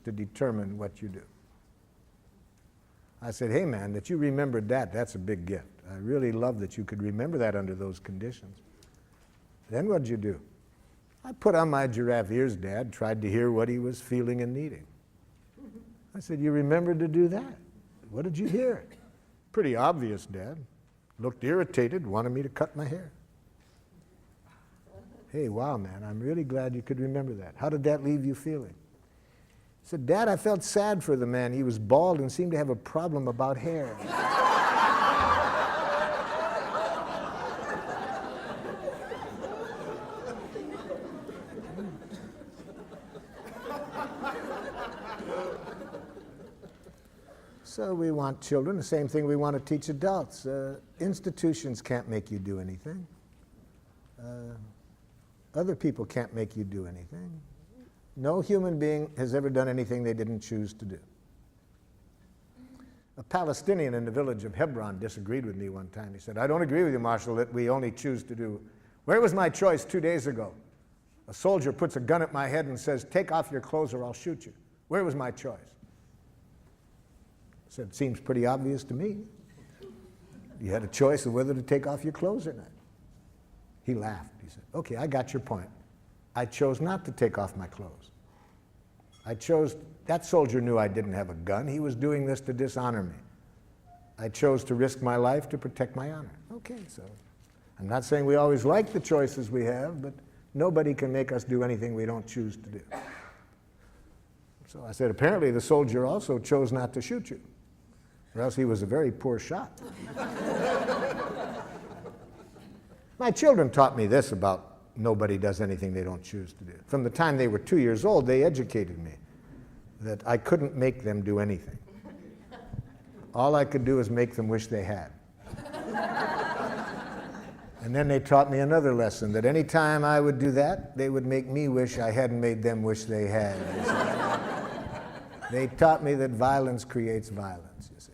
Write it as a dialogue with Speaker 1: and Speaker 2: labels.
Speaker 1: to determine what you do. I said, hey man, that you remembered that, that's a big gift. I really love that you could remember that under those conditions. Then what'd you do? I put on my giraffe ears, Dad, tried to hear what he was feeling and needing. I said, you remembered to do that? What did you hear? Pretty obvious, Dad. Looked irritated, wanted me to cut my hair. Hey, wow, man, I'm really glad you could remember that. How did that leave you feeling? I said, Dad, I felt sad for the man. He was bald and seemed to have a problem about hair. So we want children, the same thing we want to teach adults. Institutions can't make you do anything. Other people can't make you do anything. No human being has ever done anything they didn't choose to do. A Palestinian in the village of Hebron disagreed with me one time. He said, I don't agree with you, Marshal, that we only choose to do. Where was my choice 2 days ago? A soldier puts a gun at my head and says, take off your clothes or I'll shoot you. Where was my choice? I said, seems pretty obvious to me. You had a choice of whether to take off your clothes or not. He laughed. He said, okay, I got your point. I chose not to take off my clothes. That soldier knew I didn't have a gun. He was doing this to dishonor me. I chose to risk my life to protect my honor. Okay, so I'm not saying we always like the choices we have, but nobody can make us do anything we don't choose to do. So I said, apparently the soldier also chose not to shoot you, or else he was a very poor shot. My children taught me this about nobody does anything they don't choose to do. From the time they were 2 years old, they educated me that I couldn't make them do anything. All I could do is make them wish they had. And then they taught me another lesson, that any time I would do that, they would make me wish I hadn't made them wish they had. They taught me that violence creates violence, you see.